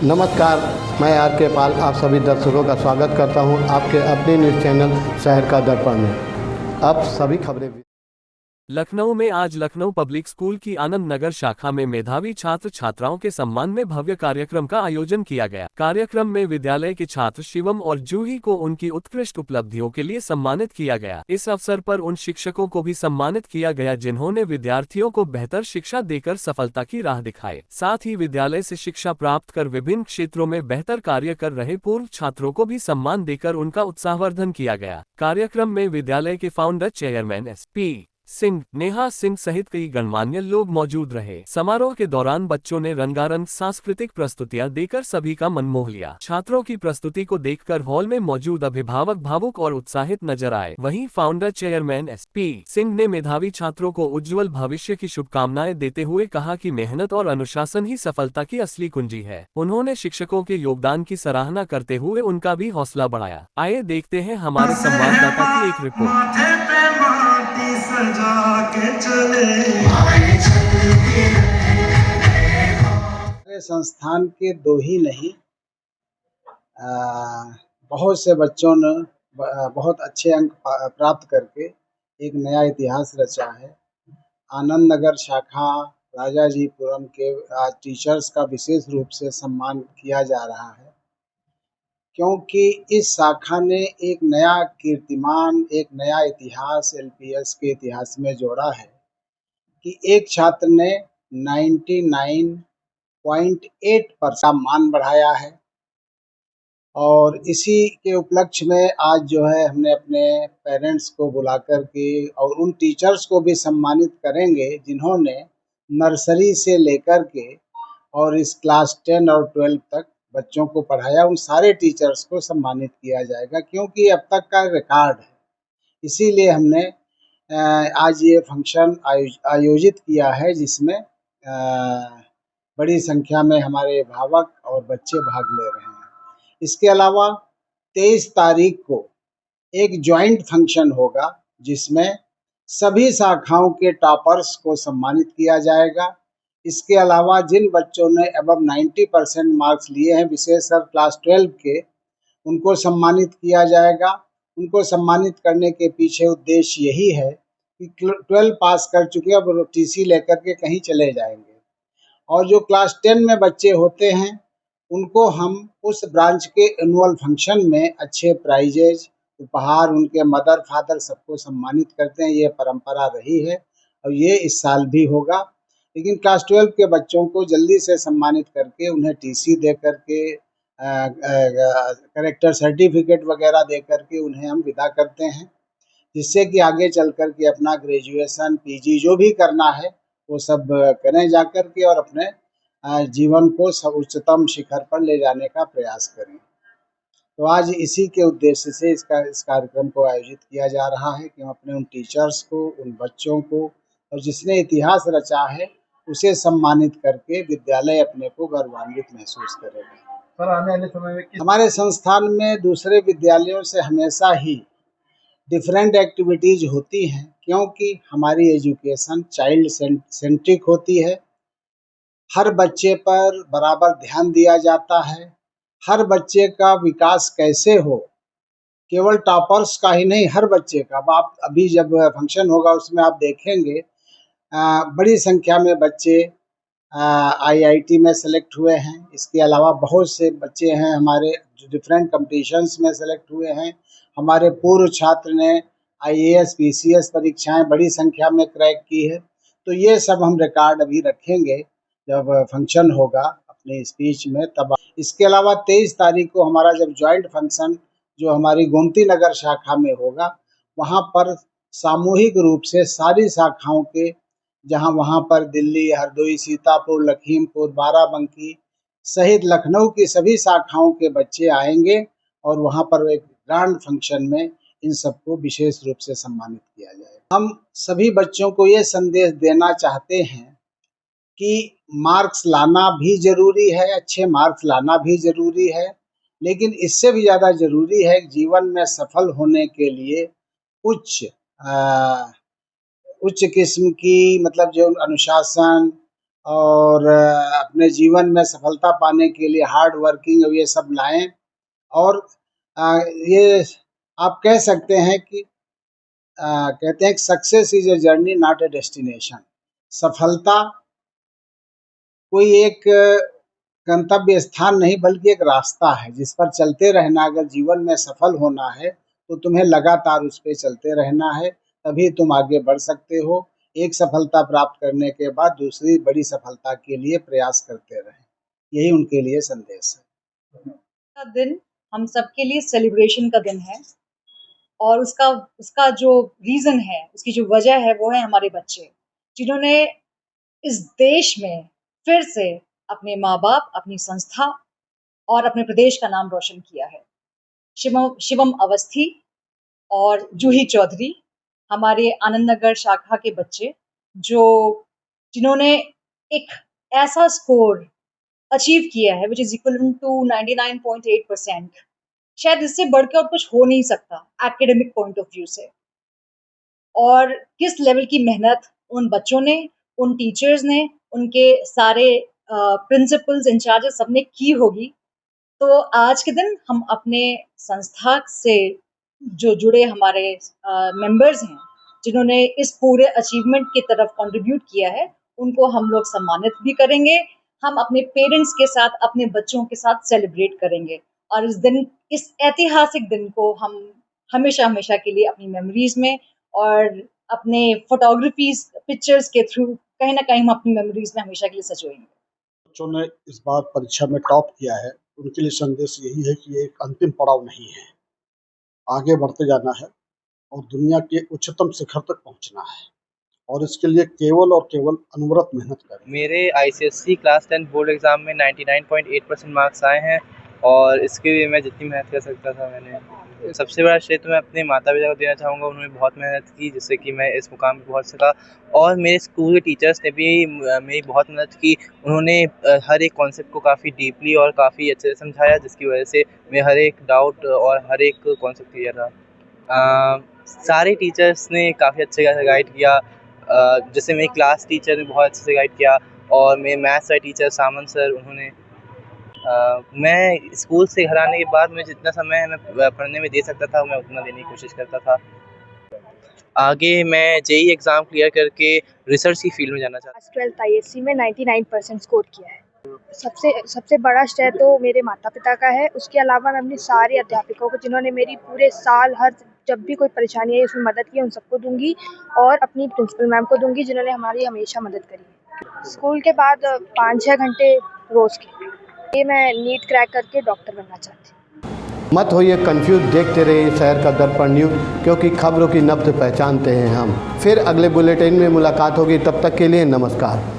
नमस्कार, मैं आर के पाल आप सभी दर्शकों का स्वागत करता हूं आपके अपने न्यूज़ चैनल शहर का दर्पण में। अब सभी खबरें। लखनऊ में आज लखनऊ पब्लिक स्कूल की आनंद नगर शाखा में मेधावी छात्र छात्राओं के सम्मान में भव्य कार्यक्रम का आयोजन किया गया। कार्यक्रम में विद्यालय के छात्र शिवम और जूही को उनकी उत्कृष्ट उपलब्धियों के लिए सम्मानित किया गया। इस अवसर पर उन शिक्षकों को भी सम्मानित किया गया जिन्होंने विद्यार्थियों को बेहतर शिक्षा देकर सफलता की राह दिखाई। साथ ही विद्यालय से शिक्षा प्राप्त कर विभिन्न क्षेत्रों में बेहतर कार्य कर रहे पूर्व छात्रों को भी सम्मान देकर उनका उत्साहवर्धन किया गया। कार्यक्रम में विद्यालय के founder chairman SP Singh, Neha Singh सहित कई गणमान्य लोग मौजूद रहे। समारोह के दौरान बच्चों ने रंगारंग सांस्कृतिक प्रस्तुतियां देकर सभी का मन मोह लिया। छात्रों की प्रस्तुति को देखकर हॉल में मौजूद अभिभावक भावुक और उत्साहित नजर आए। वहीं फाउंडर चेयरमैन SP सिंह ने मेधावी छात्रों को उज्जवल भविष्य की शुभकामनाएं देते हुए कहा कि मेहनत और अनुशासन ही सफलता की असली कुंजी है। उन्होंने शिक्षकों के योगदान की सराहना करते हुए उनका भी हौसला बढ़ाया। आइए देखते हैं हमारे संवाददाता की एक रिपोर्ट। सजा के चले संस्थान के दो ही नहीं बहुत से बच्चों ने बहुत अच्छे अंक प्राप्त करके एक नया इतिहास रचा है। आनंद नगर शाखा राजाजीपुरम के आज टीचर्स का विशेष रूप से सम्मान किया जा रहा है, क्योंकि इस शाखा ने एक नया कीर्तिमान, एक नया इतिहास LPS के इतिहास में जोड़ा है कि एक छात्र ने 99.8% का मान बढ़ाया है। और इसी के उपलक्ष्य में आज जो है हमने अपने पेरेंट्स को बुला कर के और उन टीचर्स को भी सम्मानित करेंगे जिन्होंने नर्सरी से लेकर के और इस क्लास 10 और 12 तक बच्चों को पढ़ाया। उन सारे टीचर्स को सम्मानित किया जाएगा क्योंकि अब तक का रिकॉर्ड है। इसीलिए हमने आज ये फंक्शन आयोजित किया है जिसमें बड़ी संख्या में हमारे अभिभावक और बच्चे भाग ले रहे हैं। इसके अलावा 23 तारीख को एक जॉइंट फंक्शन होगा जिसमें सभी शाखाओं के टॉपर्स को सम्मानित किया जाएगा। इसके अलावा जिन बच्चों ने अबव 90% मार्क्स लिए हैं, विशेषकर क्लास 12 के, उनको सम्मानित किया जाएगा। उनको सम्मानित करने के पीछे उद्देश्य यही है कि 12 पास कर चुके अब TC लेकर के कहीं चले जाएंगे, और जो क्लास 10 में बच्चे होते हैं उनको हम उस ब्रांच के एनुअल फंक्शन में अच्छे प्राइजेज, उपहार, उनके मदर फादर सबको सम्मानित करते हैं। ये परंपरा रही है और ये इस साल भी होगा। लेकिन क्लास 12 के बच्चों को जल्दी से सम्मानित करके उन्हें TC दे करके कैरेक्टर सर्टिफिकेट वगैरह दे करके उन्हें हम विदा करते हैं, जिससे कि आगे चल कर के अपना ग्रेजुएशन PG जो भी करना है वो सब करें जा कर के और अपने जीवन को उच्चतम शिखर पर ले जाने का प्रयास करें। तो आज इसी के उद्देश्य से इस कार्यक्रम को आयोजित किया जा रहा है कि हम अपने उन टीचर्स को, उन बच्चों को और जिसने इतिहास रचा है उसे सम्मानित करके विद्यालय अपने को गौरवान्वित महसूस करेगा। सर, आने वाले समय में हमारे संस्थान में दूसरे विद्यालयों से हमेशा ही डिफरेंट एक्टिविटीज होती हैं, क्योंकि हमारी एजुकेशन चाइल्ड सेंट्रिक होती है। हर बच्चे पर बराबर ध्यान दिया जाता है। हर बच्चे का विकास कैसे हो, केवल टॉपर्स का ही नहीं, हर बच्चे का। अब आप अभी जब फंक्शन होगा उसमें आप देखेंगे बड़ी संख्या में बच्चे IIT में सेलेक्ट हुए हैं। इसके अलावा बहुत से बच्चे हैं हमारे जो डिफरेंट कॉम्पिटिशन्स में सेलेक्ट हुए हैं। हमारे पूर्व छात्र ने IAS PCS परीक्षाएं बड़ी संख्या में क्रैक की है। तो ये सब हम रिकॉर्ड अभी रखेंगे जब फंक्शन होगा अपने स्पीच में तब। इसके अलावा 23 तारीख को हमारा जब जॉइंट फंक्शन जो हमारी गोमती नगर शाखा में होगा, वहाँ पर सामूहिक रूप से सारी शाखाओं के, जहाँ वहाँ पर दिल्ली, हरदोई, सीतापुर, लखीमपुर, बाराबंकी सहित लखनऊ की सभी शाखाओं के बच्चे आएंगे और वहाँ पर एक ग्रैंड फंक्शन में इन सबको विशेष रूप से सम्मानित किया जाएगा। हम सभी बच्चों को ये संदेश देना चाहते हैं कि मार्क्स लाना भी ज़रूरी है, अच्छे मार्क्स लाना भी ज़रूरी है, लेकिन इससे भी ज़्यादा ज़रूरी है जीवन में सफल होने के लिए उच्च किस्म की, मतलब जो अनुशासन और अपने जीवन में सफलता पाने के लिए हार्ड वर्किंग ये सब लाएं। और ये आप कह सकते हैं कि कहते हैं success is a journey not a destination. सफलता कोई एक गंतव्य स्थान नहीं बल्कि एक रास्ता है जिस पर चलते रहना। अगर जीवन में सफल होना है तो तुम्हें लगातार उस पे चलते रहना है, तभी तुम आगे बढ़ सकते हो। एक सफलता प्राप्त करने के बाद दूसरी बड़ी सफलता के लिए प्रयास करते रहें, यही उनके लिए संदेश है। का दिन हम सबके लिए सेलिब्रेशन का दिन है और उसका जो रीजन है, उसकी जो वजह है वो है हमारे बच्चे, जिन्होंने इस देश में फिर से अपने माँ बाप, अपनी संस्था और अपने प्रदेश का नाम रोशन किया है। शिवम अवस्थी और जूही चौधरी हमारे आनंद नगर शाखा के बच्चे, जिन्होंने एक ऐसा स्कोर अचीव किया है विच इज इक्वल टू 99.8%। शायद इससे बढ़कर और कुछ हो नहीं सकता एकेडमिक पॉइंट ऑफ व्यू से। और किस लेवल की मेहनत उन बच्चों ने, उन टीचर्स ने, उनके सारे प्रिंसिपल्स, इंचार्जेस सबने की होगी। तो आज के दिन हम अपने संस्था से जो जुड़े हमारे मेंबर्स हैं, जिन्होंने इस पूरे अचीवमेंट की तरफ कंट्रीब्यूट किया है, उनको हम लोग सम्मानित भी करेंगे। हम अपने पेरेंट्स के साथ, अपने बच्चों के साथ सेलिब्रेट करेंगे और इस ऐतिहासिक दिन को हम हमेशा हमेशा के लिए अपनी मेमोरीज में और अपने फोटोग्राफीज, पिक्चर्स के थ्रू कहीं ना कहीं हम अपनी मेमोरीज में हमेशा के लिए सजोएंगे। बच्चों ने इस बार परीक्षा में टॉप किया है, उनके लिए संदेश यही है कि ये एक अंतिम पड़ाव नहीं है, आगे बढ़ते जाना है और दुनिया के उच्चतम शिखर तक पहुंचना है और इसके लिए केवल और केवल अनवरत मेहनत करें। मेरे ICSE क्लास 10 बोर्ड एग्ज़ाम में 99.8% मार्क्स आए हैं और इसके लिए मैं जितनी मेहनत कर सकता था मैंने। सबसे बड़ा श्रेय तो मैं अपने माता पिता को देना चाहूँगा, उन्होंने बहुत मेहनत की जिससे कि मैं इस मुकाम पे पहुँच सका। और मेरे स्कूल के टीचर्स ने भी मेरी बहुत मदद की, उन्होंने हर एक कॉन्सेप्ट को काफ़ी डीपली और काफ़ी अच्छे से समझाया, जिसकी वजह से मैं हर एक डाउट और हर एक कॉन्सेप्ट क्लियर रहा। सारे टीचर्स ने काफ़ी अच्छे से गाइड किया, जैसे मेरी क्लास टीचर ने बहुत अच्छे से गाइड किया और मेरे मैथ्स वाले टीचर सामन सर, उन्होंने मैं स्कूल से घर आने के बाद मैं जितना समय मैं पढ़ने में दे सकता था मैं उतना देने की कोशिश करता था। आगे मैं JEE एग्ज़ाम क्लियर करके रिसर्च की फील्ड में जाना चाहता हूँ। 12th ISC में 99% स्कोर किया है। सबसे बड़ा श्रेय तो मेरे माता पिता का है। उसके अलावा मैं अपने सारे अध्यापकों को, जिन्होंने मेरी पूरे साल जब भी कोई परेशानी आई उसमें मदद की, उन सबको दूंगी और अपनी प्रिंसिपल मैम को दूंगी, जिन्होंने हमारी हमेशा मदद करी है। स्कूल के बाद 5-6 घंटे रोज के ये मैं नीट क्रैक करके डॉक्टर बनना चाहती हूँ। मत होइए कंफ्यूज, देखते रहिए शहर का दर्पण न्यूज़, क्योंकि खबरों की नब्ज पहचानते हैं हम। फिर अगले बुलेटिन में मुलाकात होगी, तब तक के लिए नमस्कार।